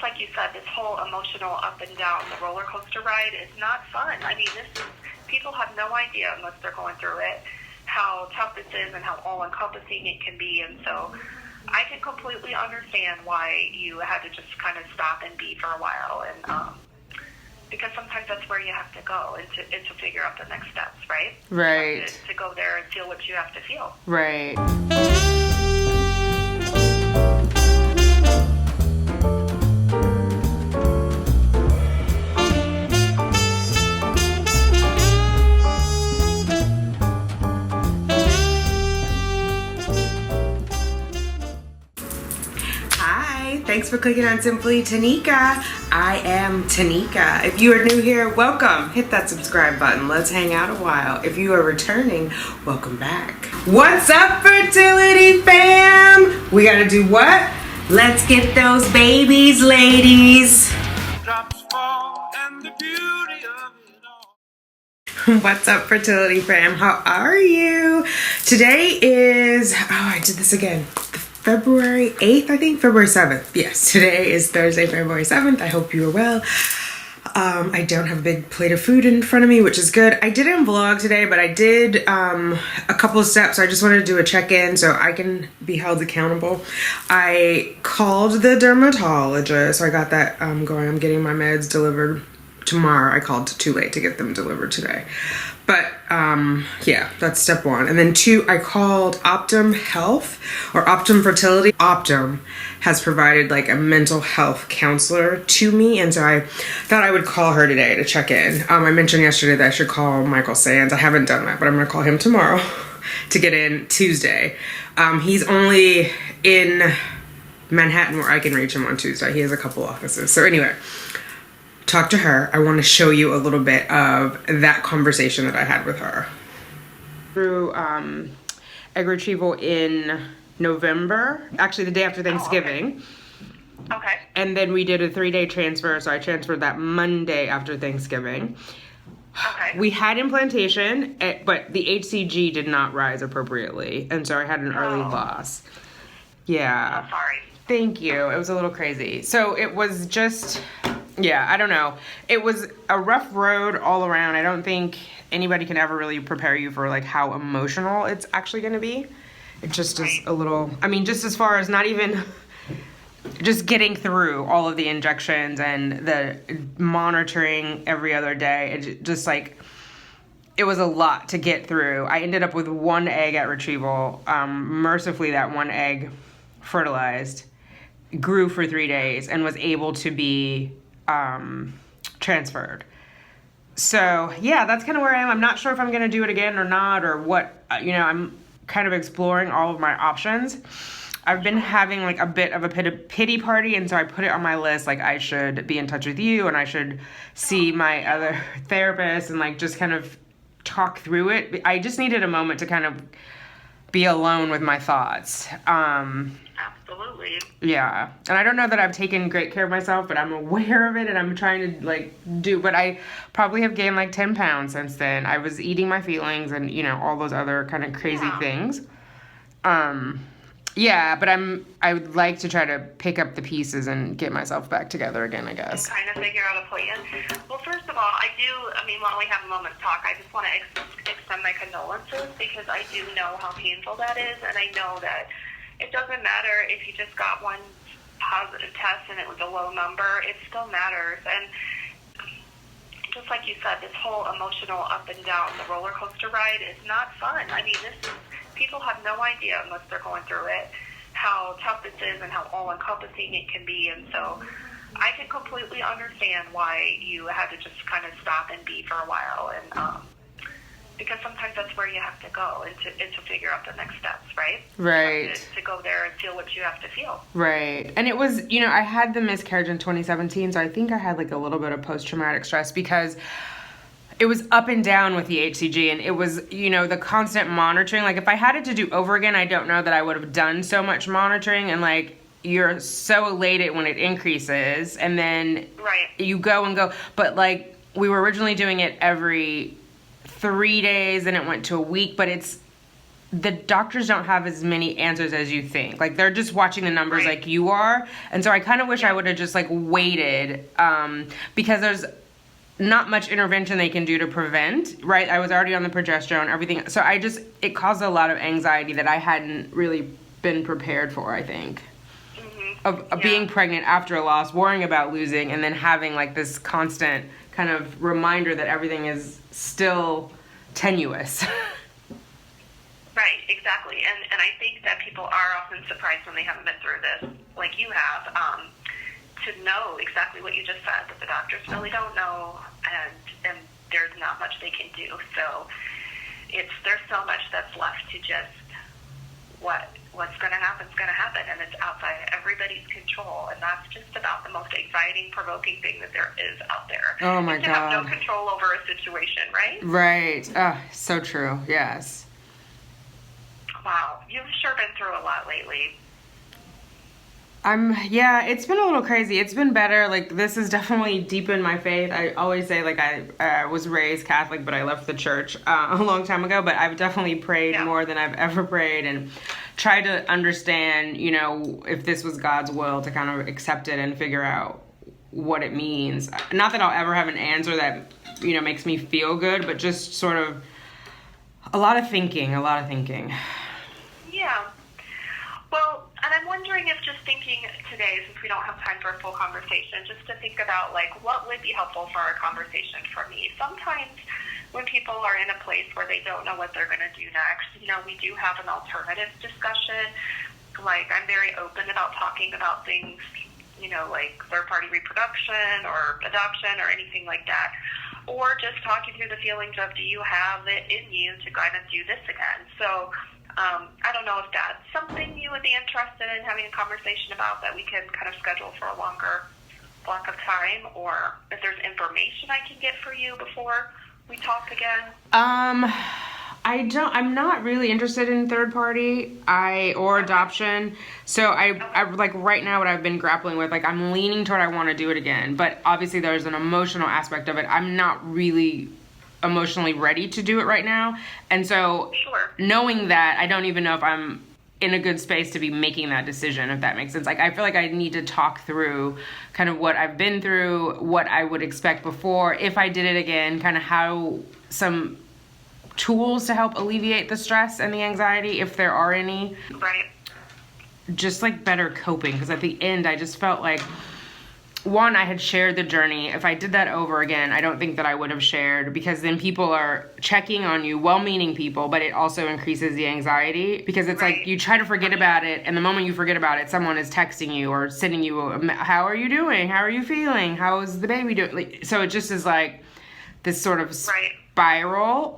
like you said, this whole emotional up and down, the roller coaster ride is not fun. I mean, people have no idea unless they're going through it how tough this is and how all-encompassing it can be. And so I can completely understand why you had to just kind of stop and be for a while. And because sometimes that's where you have to go and to figure out the next steps, right? Right. To go there and feel what you have to feel. Right. Thanks for clicking on Simply Tanika. I am Tanika. If you are new here, welcome. Hit that subscribe button. Let's hang out a while. If you are returning, welcome back. What's up, fertility fam? We gotta do what? Let's get those babies, ladies. Drops fall and the beauty of it all. What's up, fertility fam? How are you? Today is, I did this again. February 8th, I think, February 7th. Yes, today is Thursday, February 7th. I hope you are well. I don't have a big plate of food in front of me, which is good. I didn't vlog today, but I did a couple of steps. So I just wanted to do a check-in so I can be held accountable. I called the dermatologist, so I got that going. I'm getting my meds delivered tomorrow. I called too late to get them delivered today. But yeah, that's step one. And then two, I called Optum Health or Optum Fertility. Optum has provided like a mental health counselor to me. And so I thought I would call her today to check in. I mentioned yesterday that I should call Michael Sands. I haven't done that, but I'm gonna call him tomorrow to get in Tuesday. He's only in Manhattan where I can reach him on Tuesday. He has a couple offices. So anyway, talk to her. I want to show you a little bit of that conversation that I had with her. Through egg retrieval in November, actually the day after Thanksgiving. Okay. And then we did a 3-day transfer, so I transferred that Monday after Thanksgiving. Okay. We had implantation, but the HCG did not rise appropriately, and so I had an early loss. Yeah. Oh, sorry. Thank you. It was a little crazy. So it was just, yeah, I don't know. It was a rough road all around. I don't think anybody can ever really prepare you for like how emotional it's actually going to be. It just is a little, I mean, just as far as not even just getting through all of the injections and the monitoring every other day. It just like, it was a lot to get through. I ended up with 1 egg at retrieval. Mercifully, that 1 egg fertilized, grew for 3 days, and was able to be transferred. So yeah, that's kind of where I am. I'm not sure if I'm going to do it again or not, or what, I'm kind of exploring all of my options. I've been having like a bit of a pity party, and so I put it on my list, like I should be in touch with you and I should see my other therapist and like just kind of talk through it. I just needed a moment to kind of be alone with my thoughts. Absolutely. Yeah. And I don't know that I've taken great care of myself, but I'm aware of it and I'm trying to like but I probably have gained like 10 pounds since then. I was eating my feelings and, all those other kind of crazy things. Yeah, but I would like to try to pick up the pieces and get myself back together again, I guess. And kind of figure out a plan. Well, first of all, while we have a moment to talk, I just want to extend my condolences because I do know how painful that is, and I know that it doesn't matter if you just got one positive test and it was a low number, it still matters. And just like you said, this whole emotional up and down, the roller coaster ride is not fun. I mean, people have no idea unless they're going through it how tough this is and how all-encompassing it can be. And so I can completely understand why you had to just kind of stop and be for a while. And because sometimes that's where you have to go and to figure out the next steps, right? Right. To go there and feel what you have to feel. Right. And it was, I had the miscarriage in 2017, so I think I had like a little bit of post-traumatic stress because it was up and down with the HCG, and it was, the constant monitoring. Like if I had it to do over again, I don't know that I would have done so much monitoring, and like you're so elated when it increases and then you go and go. But like we were originally doing it every 3 days and it went to a week, but it's the doctors don't have as many answers as you think. Like, they're just watching the numbers like you are. And so I kind of wish I would have just, like, waited, because there's not much intervention they can do to prevent, right? I was already on the progesterone, everything. So it caused a lot of anxiety that I hadn't really been prepared for, I think. Of being pregnant after a loss, worrying about losing, and then having, like, this constant kind of reminder that everything is still tenuous. Right, exactly. And I think that people are often surprised when they haven't been through this, like you have, to know exactly what you just said, that the doctors really don't know, and there's not much they can do. So there's so much that's left to just what's going to happen is going to happen, and it's outside everybody's control, and that's just about the most anxiety provoking thing that there is out there. Oh my God. To have no control over a situation, right? Right. So true. Yes. Wow, you've sure been through a lot lately. Yeah, it's been a little crazy. It's been better. Like, this has definitely deepened my faith. I always say, like, I was raised Catholic, but I left the church a long time ago. But I've definitely prayed more than I've ever prayed, and tried to understand, you know, if this was God's will, to kind of accept it and figure out what it means. Not that I'll ever have an answer that, you know, makes me feel good, but just sort of a lot of thinking. Yeah. Well, and I'm wondering if just thinking today, since we don't have time for a full conversation, just to think about, like, what would be helpful for our conversation for me. Sometimes when people are in a place where they don't know what they're going to do next, you know, we do have an alternative discussion. Like, I'm very open about talking about things, you know, like third-party reproduction or adoption or anything like that. Or just talking through the feelings of, do you have it in you to kind of do this again? So, I don't know if that's something you would be interested in having a conversation about, that we can kind of schedule for a longer block of time, or if there's information I can get for you before we talk again. I'm not really interested in third party or adoption. So I like right now what I've been grappling with, like, I'm leaning toward I want to do it again, but obviously there's an emotional aspect of it. I'm not really emotionally ready to do it right now. And so knowing that, I don't even know if I'm in a good space to be making that decision, if that makes sense. Like, I feel like I need to talk through kind of what I've been through, what I would expect before, if I did it again, kind of how some tools to help alleviate the stress and the anxiety, if there are any. Right. Just, like, better coping, because at the end I just felt like, one, I had shared the journey. If I did that over again, I don't think that I would have shared, because then people are checking on you, well-meaning people, but it also increases the anxiety, because it's like you try to forget about it, and the moment you forget about it, someone is texting you or sending you, how are you doing? How are you feeling? How is the baby doing? Like, so it just is like this sort of spiral.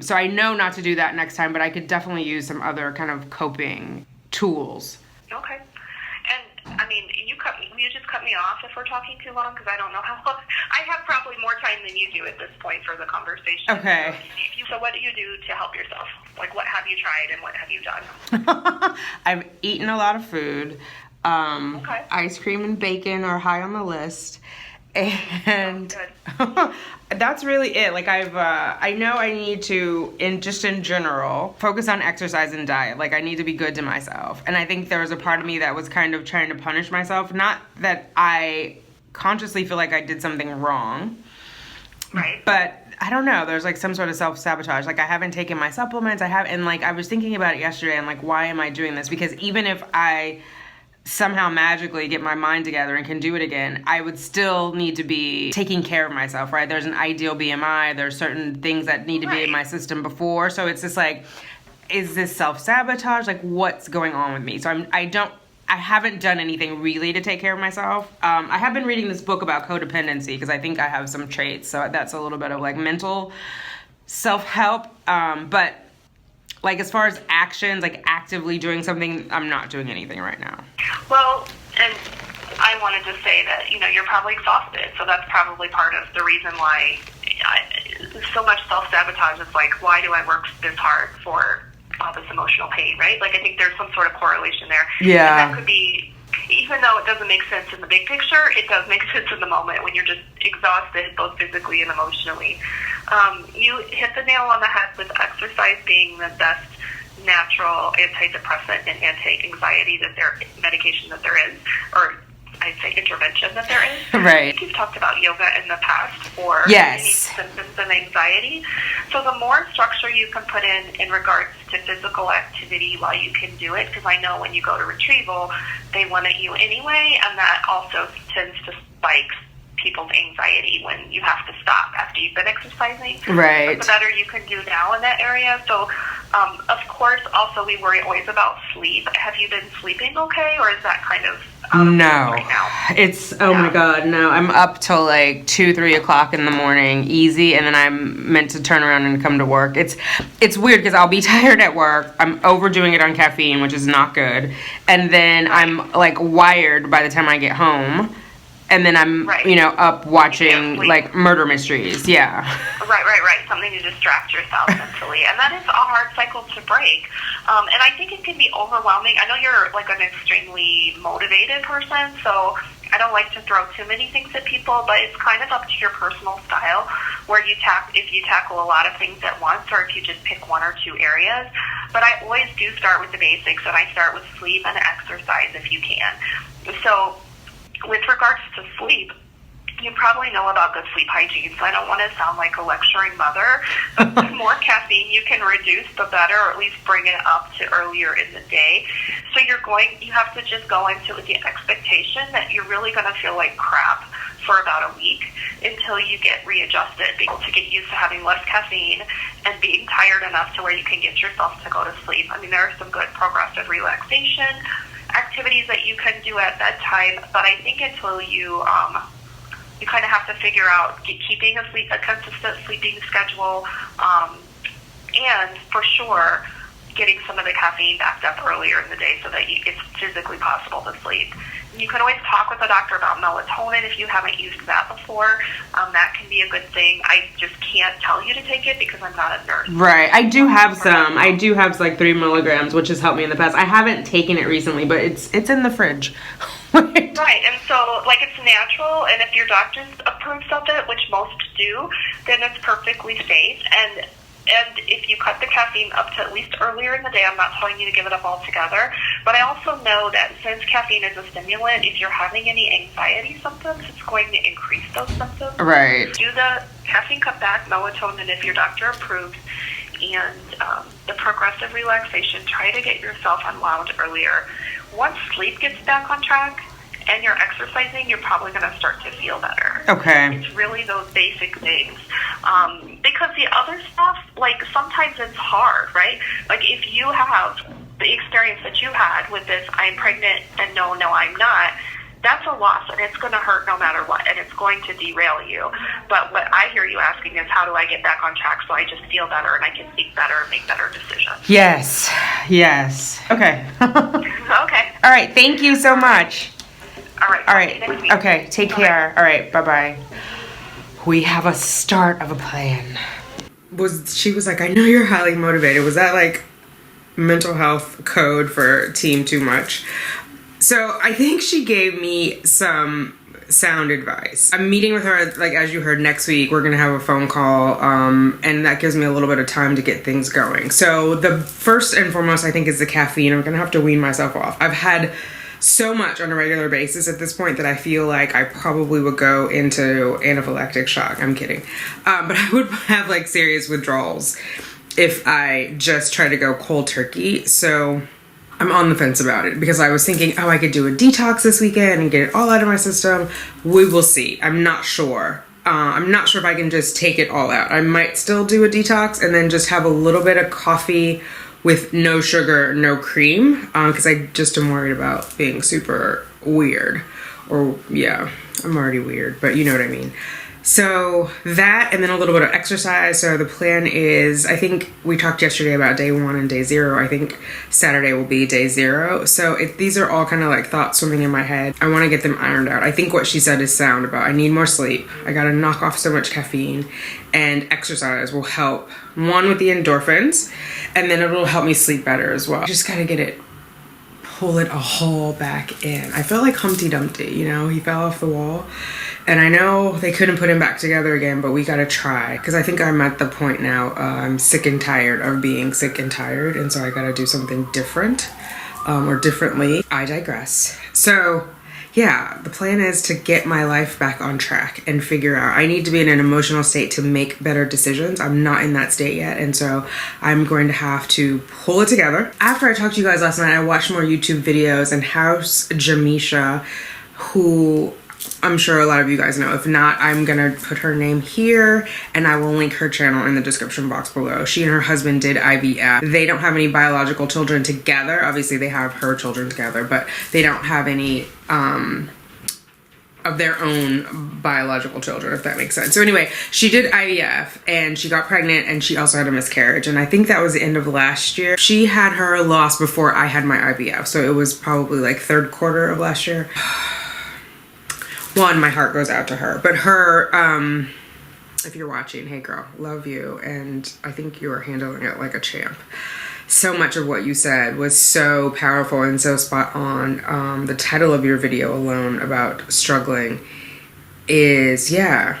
So I know not to do that next time, but I could definitely use some other kind of coping tools. Okay. And, I mean, you just cut me off if we're talking too long, because I don't know how long. I have probably more time than you do at this point for the conversation. Okay. So what do you do to help yourself? Like, what have you tried and what have you done? I've eaten a lot of food. Ice cream and bacon are high on the list. And that's really it. Like, I know I need to, in general, focus on exercise and diet. Like, I need to be good to myself. And I think there was a part of me that was kind of trying to punish myself. Not that I consciously feel like I did something wrong. Right. But I don't know. There's, like, some sort of self-sabotage. Like, I haven't taken my supplements. And, like, I was thinking about it yesterday. And, like, why am I doing this? Because even if I somehow magically get my mind together and can do it again, I would still need to be taking care of myself, right? There's an ideal BMI. There's certain things that need to be in my system before. So it's just like, is this self-sabotage? Like, what's going on with me? So I haven't done anything really to take care of myself. I have been reading this book about codependency, because I think I have some traits. So that's a little bit of, like, mental self-help. But, like, as far as actions, like actively doing something, I'm not doing anything right now. Well, and I wanted to say that, you know, you're probably exhausted, so that's probably part of the reason why so much self-sabotage is like, why do I work this hard for all this emotional pain, right? Like, I think there's some sort of correlation there. Yeah. And that could be, even though it doesn't make sense in the big picture, it does make sense in the moment when you're just exhausted, both physically and emotionally. You hit the nail on the head with exercise being the best natural antidepressant and anti-anxiety medication that there is, or I'd say intervention that there is. Right. I think you've talked about yoga in the past for yes. any symptoms of anxiety. So the more structure you can put in regards to physical activity while you can do it, because I know when you go to Retrieval, they limit you anyway, and that also tends to spike people's anxiety when you have to stop after you've been exercising. Right. But the better you can do now in that area. So, of course, also we worry always about sleep. Have you been sleeping okay, or is that kind of no right now? It's my god, no, I'm up till like 2-3 o'clock in the morning easy, and then I'm meant to turn around and come to work. It's weird because I'll be tired at work, I'm overdoing it on caffeine, which is not good, and then I'm like wired by the time I get home, and then I'm up watching like murder mysteries. Right, something to distract yourself mentally, and that is a hard cycle to break. And I think it can be overwhelming. I know you're like an extremely motivated person, so I don't like to throw too many things at people, but it's kind of up to your personal style where if you tackle a lot of things at once, or if you just pick one or two areas. But I always do start with the basics, and I start with sleep and exercise if you can. So with regards to sleep, you probably know about good sleep hygiene, so I don't want to sound like a lecturing mother, but the more caffeine you can reduce, the better, or at least bring it up to earlier in the day. So you have to just go into it with the expectation that you're really going to feel like crap for about a week until you get readjusted, being able to get used to having less caffeine and being tired enough to where you can get yourself to go to sleep. I mean, there are some good progressive relaxation activities that you can do at bedtime, but I think until you kind of have to figure out keeping a consistent sleeping schedule, and for sure getting some of the caffeine backed up earlier in the day so that it's physically possible to sleep. You can always talk with the doctor about melatonin if you haven't used that before. That can be a good thing. I just can't tell you to take it because I'm not a nurse. Right. I do have some. I do have like 3 milligrams, which has helped me in the past. I haven't taken it recently, but it's in the fridge. Right, and so, like, it's natural, and if your doctor approves of it, which most do, then it's perfectly safe, and if you cut the caffeine up to at least earlier in the day, I'm not telling you to give it up altogether, but I also know that since caffeine is a stimulant, if you're having any anxiety symptoms, it's going to increase those symptoms. Right. Do the caffeine cut back, melatonin if your doctor approves, and the progressive relaxation, try to get yourself unwound earlier. Once sleep gets back on track and you're exercising, you're probably going to start to feel better. Okay. It's really those basic things. Because the other stuff, like, sometimes it's hard, right? Like, if you have the experience that you had with this, I'm pregnant and no, I'm not, that's a loss, and it's going to hurt no matter what, and it's going to derail you. But what I hear you asking is, how do I get back on track so I just feel better and I can think better and make better decisions? Yes. Okay. Okay. All right. Thank you so much. All right. All right. Next week. Okay. Take care. All right. Bye-bye. We have a start of a plan. She was like, I know you're highly motivated. Was that like mental health code for team too much? So I think she gave me some sound advice. I'm meeting with her, like, as you heard, next week. We're gonna have a phone call, and that gives me a little bit of time to get things going. So the first and foremost, I think, is the caffeine. I'm gonna have to wean myself off. I've had so much on a regular basis at this point that I feel like I probably would go into anaphylactic shock. I'm kidding. But I would have like serious withdrawals if I just try to go cold turkey. So I'm on the fence about it because I was thinking, I could do a detox this weekend and get it all out of my system. We will see. I'm not sure. I'm not sure if I can just take it all out. I might still do a detox and then just have a little bit of coffee with no sugar, no cream, because I just am worried about being super weird. Or, yeah, I'm already weird, but you know what I mean. So that, and then a little bit of exercise. So the plan is, I think we talked yesterday about day 1 and day 0. I think Saturday will be day 0. So these are all kind of like thoughts swimming in my head. I want to get them ironed out. I think what she said is sound about I need more sleep. I got to knock off so much caffeine, and exercise will help. One, with the endorphins, and then it'll help me sleep better as well. I just got to get it pull it all back in. I felt like Humpty Dumpty, you know, he fell off the wall. And I know they couldn't put him back together again, but we gotta try. Because I think I'm at the point now, I'm sick and tired of being sick and tired. And so I gotta do something different, or differently. I digress. So yeah, the plan is to get my life back on track and figure out, I need to be in an emotional state to make better decisions. I'm not in that state yet. And so I'm going to have to pull it together. After I talked to you guys last night, I watched more YouTube videos, and House Jamisha, who I'm sure a lot of you guys know. If not, I'm gonna put her name here, and I will link her channel in the description box below. She and her husband did IVF. They don't have any biological children together. Obviously they have her children together, but they don't have any of their own biological children, if that makes sense. So anyway, she did IVF and she got pregnant, and she also had a miscarriage, and I think that was the end of last year. She had her loss before I had my IVF, so it was probably like third quarter of last year. One, my heart goes out to her, but her, if you're watching, hey girl, love you, and I think you are handling it like a champ. So much of what you said was so powerful and so spot on. The title of your video alone about struggling is, yeah,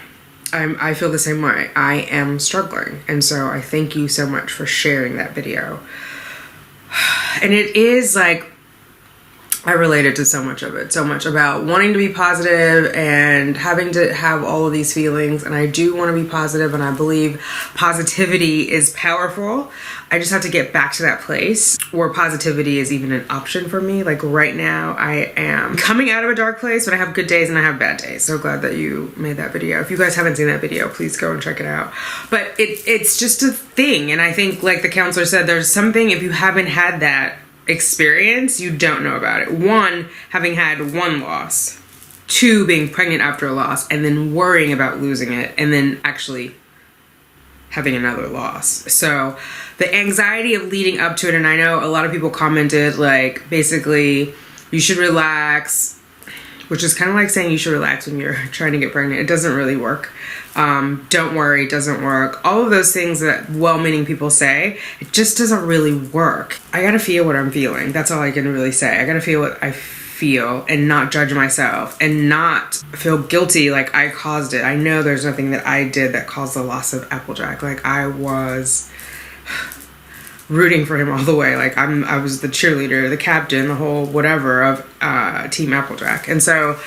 I feel the same way. I am struggling, and so I thank you so much for sharing that video. And it is like, I related to so much of it, so much about wanting to be positive and having to have all of these feelings. And I do want to be positive, and I believe positivity is powerful. I just have to get back to that place where positivity is even an option for me. Like right now, I am coming out of a dark place, but I have good days and I have bad days. So glad that you made that video. If you guys haven't seen that video, please go and check it out. But it's just a thing. And I think, like the counselor said, there's something, if you haven't had that experience, you don't know about it. One, having had one loss. Two, being pregnant after a loss, and then worrying about losing it, and then actually having another loss. So the anxiety of leading up to it, and I know a lot of people commented like, basically, you should relax, which is kind of like saying you should relax when you're trying to get pregnant. It doesn't really work. Don't worry, it doesn't work. All of those things that well-meaning people say, it just doesn't really work. I gotta feel what I'm feeling. That's all I can really say. I gotta feel what I feel and not judge myself and not feel guilty like I caused it. I know there's nothing that I did that caused the loss of Applejack. Like I was rooting for him all the way. Like I was the cheerleader, the captain, the whole whatever of Team Applejack. And so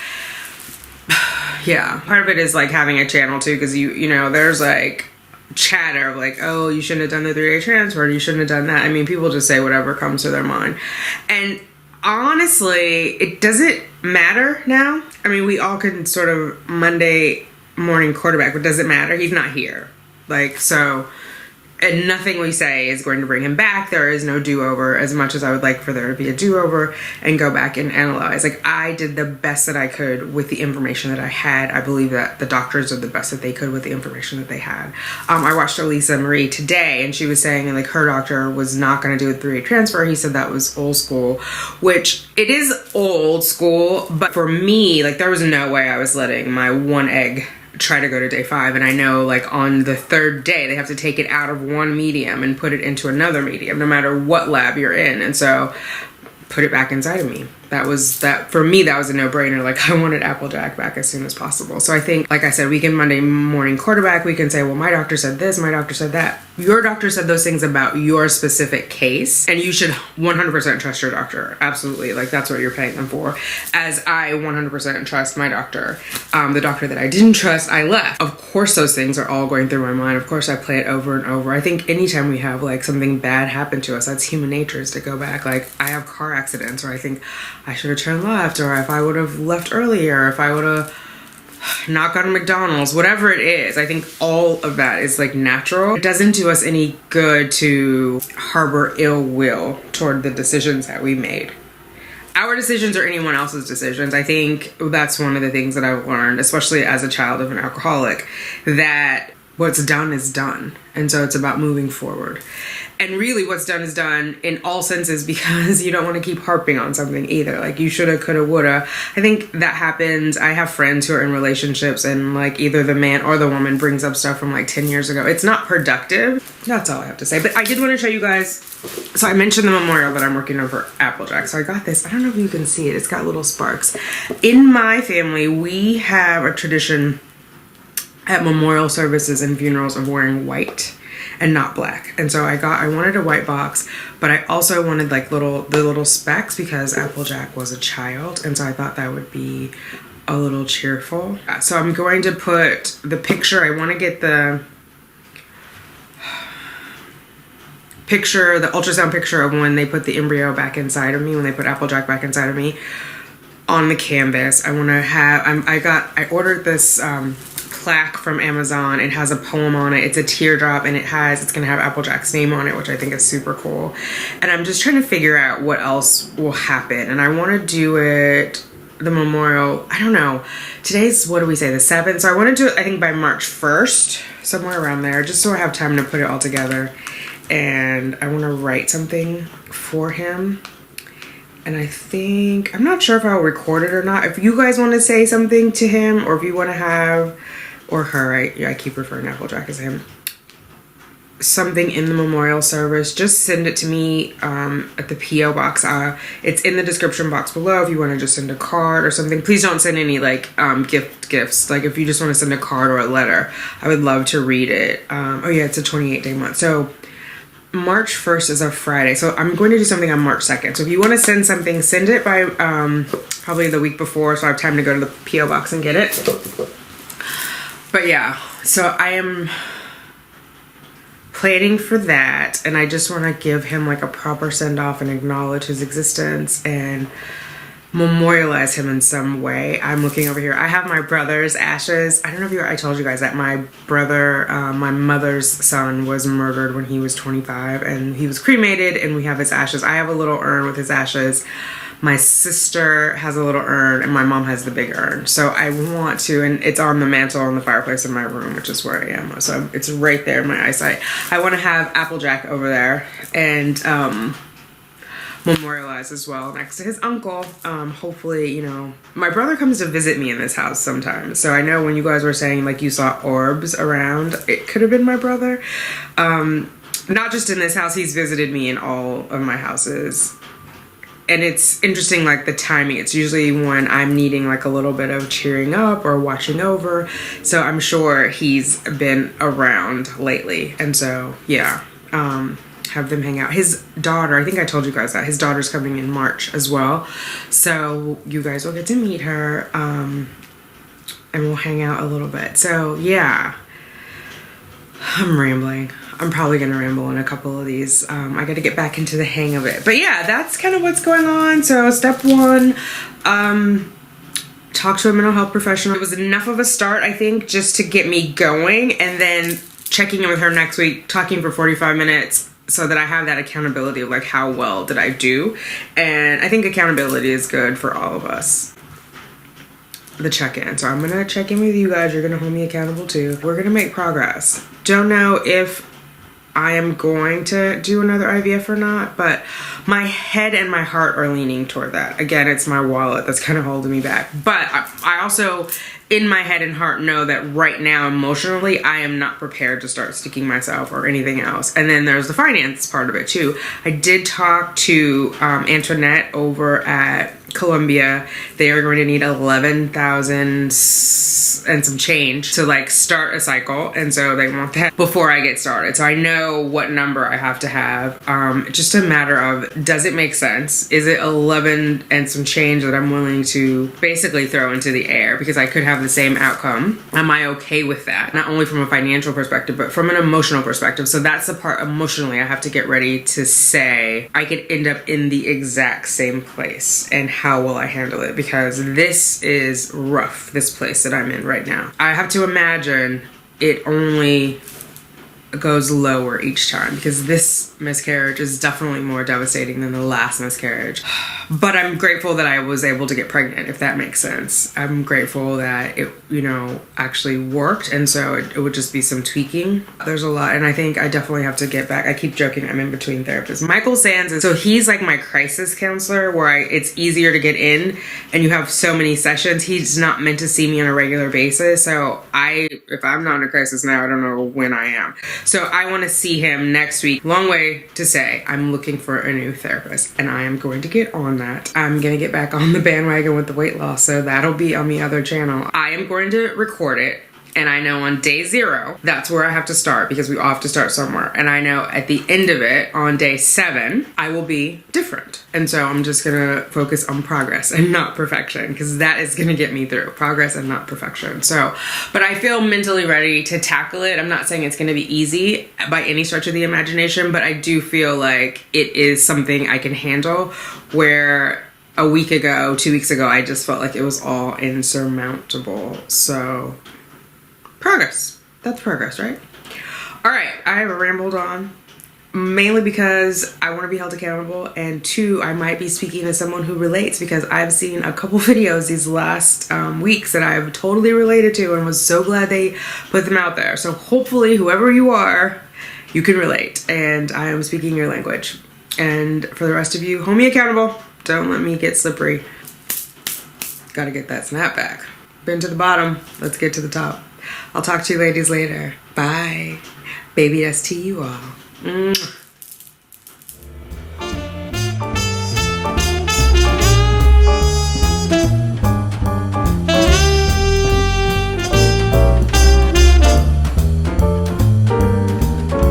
yeah, part of it is like having a channel too, because you know, there's like chatter of like, oh, you shouldn't have done the 3-day transfer, you shouldn't have done that. I mean, people just say whatever comes to their mind. And honestly, it doesn't matter now. I mean, we all can sort of Monday morning quarterback, but does it matter? He's not here. Like, so, and nothing we say is going to bring him back. There is no do-over, as much as I would like for there to be a do-over and go back and analyze. Like, I did the best that I could with the information that I had. I believe that the doctors did the best that they could with the information that they had. I watched Elisa Marie today, and she was saying, like, her doctor was not going to do a 3-day transfer. He said that was old school, which it is old school, but for me, like, there was no way I was letting my one egg try to go to day 5, and I know like on the 3rd day they have to take it out of one medium and put it into another medium no matter what lab you're in, and so put it back inside of me. That for me, that was a no-brainer. Like, I wanted Applejack back as soon as possible. So I think, like I said, we can Monday morning quarterback. We can say, well, my doctor said this, my doctor said that. Your doctor said those things about your specific case, and you should 100% trust your doctor. Absolutely. Like, that's what you're paying them for. As I 100% trust my doctor. The doctor that I didn't trust, I left. Of course, those things are all going through my mind. Of course, I play it over and over. I think anytime we have like something bad happen to us, that's human nature, is to go back. Like, I have car accidents, or I think I should have turned left, or if I would have left earlier, if I would have knocked on McDonald's, whatever it is. I think all of that is like natural. It doesn't do us any good to harbor ill will toward the decisions that we made. Our decisions or anyone else's decisions. I think that's one of the things that I've learned, especially as a child of an alcoholic, that what's done is done. And so it's about moving forward. And really what's done is done in all senses, because you don't want to keep harping on something either. Like, you shoulda, coulda, woulda. I think that happens. I have friends who are in relationships and like either the man or the woman brings up stuff from like 10 years ago. It's not productive. That's all I have to say. But I did want to show you guys. So I mentioned the memorial that I'm working on for Applejack. So I got this. I don't know if you can see it. It's got little sparks. In my family, we have a tradition at memorial services and funerals of wearing white and not black. And so I wanted a white box, but I also wanted like the little specks, because Applejack was a child, and so I thought that would be a little cheerful. So I'm going to put the picture. I want to get the ultrasound picture of when they put the embryo back inside of me, when they put Applejack back inside of me, on the canvas. I want to have, I ordered this plaque from Amazon. It has a poem on it. It's a teardrop, and it's gonna have Applejack's name on it, which I think is super cool. And I'm just trying to figure out what else will happen. And I want to do it, the memorial, I don't know, today's, what do we say, the 7th? So I want to do it, I think, by March 1st, somewhere around there, just so I have time to put it all together. And I want to write something for him. And I think, I'm not sure if I'll record it or not. If you guys want to say something to him, or if you want to have, or her, I keep referring to Applejack as him, something in the memorial service, just send it to me at the P.O. box. It's in the description box below if you want to just send a card or something. Please don't send any like gifts. Like, if you just want to send a card or a letter, I would love to read it. Oh yeah, it's a 28-day month. So March 1st is a Friday, so I'm going to do something on March 2nd. So if you want to send something, send it by probably the week before, so I have time to go to the P.O. box and get it. But yeah, so I am planning for that, and I just want to give him like a proper send-off and acknowledge his existence and memorialize him in some way. I'm looking over here. I have my brother's ashes. I don't know if I told you guys that my brother, my mother's son, was murdered when he was 25, and he was cremated, and we have his ashes. I have a little urn with his ashes. My sister has a little urn, and my mom has the big urn. So I want to, and it's on the mantle in the fireplace in my room, which is where I am. So it's right there in my eyesight. I want to have Applejack over there and memorialize as well next to his uncle. Hopefully, you know, my brother comes to visit me in this house sometimes. So I know when you guys were saying like you saw orbs around, it could have been my brother. Not just in this house, he's visited me in all of my houses. And it's interesting, like the timing. It's usually when I'm needing like a little bit of cheering up or watching over. So I'm sure he's been around lately. And so, yeah, have them hang out. His daughter, I think I told you guys that, his daughter's coming in March as well. So you guys will get to meet her, and we'll hang out a little bit. So yeah, I'm rambling. I'm probably gonna ramble in a couple of these. I gotta get back into the hang of it. But yeah, that's kind of what's going on. So step 1, talk to a mental health professional. It was enough of a start, I think, just to get me going, and then checking in with her next week, talking for 45 minutes, so that I have that accountability of like, how well did I do? And I think accountability is good for all of us. The check-in. So I'm gonna check in with you guys. You're gonna hold me accountable too. We're gonna make progress. Don't know if I am going to do another IVF or not, but my head and my heart are leaning toward that. Again, it's my wallet that's kind of holding me back. But I also, in my head and heart, know that right now, emotionally, I am not prepared to start sticking myself or anything else. And then there's the finance part of it too. I did talk to Antoinette over at Columbia. They are going to need 11,000 and some change to like start a cycle, and so they want that before I get started. So I know what number I have to have. Just a matter of, does it make sense? Is it 11 and some change that I'm willing to basically throw into the air because I could have the same outcome? Am I okay with that? Not only from a financial perspective, but from an emotional perspective. So that's the part emotionally I have to get ready to say I could end up in the exact same place, and how will I handle it? Because this is rough, this place that I'm in right now. I have to imagine it only goes lower each time, because this miscarriage is definitely more devastating than the last miscarriage. But I'm grateful that I was able to get pregnant, if that makes sense. I'm grateful that it, you know, actually worked, and so it would just be some tweaking. There's a lot, and I think I definitely have to get back. I keep joking, I'm in between therapists. Michael Sands is, so he's like my crisis counselor, where it's easier to get in, and you have so many sessions. He's not meant to see me on a regular basis, so if I'm not in a crisis now, I don't know when I am. So I want to see him next week. Long way to say I'm looking for a new therapist, and I am going to get on that. I'm going to get back on the bandwagon with the weight loss, so that'll be on the other channel. I am going to record it, and I know on day 0, that's where I have to start, because we all have to start somewhere. And I know at the end of it, on day 7, I will be different. And so I'm just gonna focus on progress and not perfection, because that is gonna get me through. Progress and not perfection. So, but I feel mentally ready to tackle it. I'm not saying it's gonna be easy by any stretch of the imagination, but I do feel like it is something I can handle, where a week ago, 2 weeks ago, I just felt like it was all insurmountable. So, progress. That's progress, right? All right, I have rambled on, mainly because I want to be held accountable, and 2, I might be speaking to someone who relates, because I've seen a couple videos these last weeks that I've totally related to, and was so glad they put them out there. So hopefully, whoever you are, you can relate, and I am speaking your language. And for the rest of you, hold me accountable. Don't let me get slippery. Gotta get that snap back. Been to the bottom. Let's get to the top. I'll talk to you ladies later. Bye. Baby S to you all.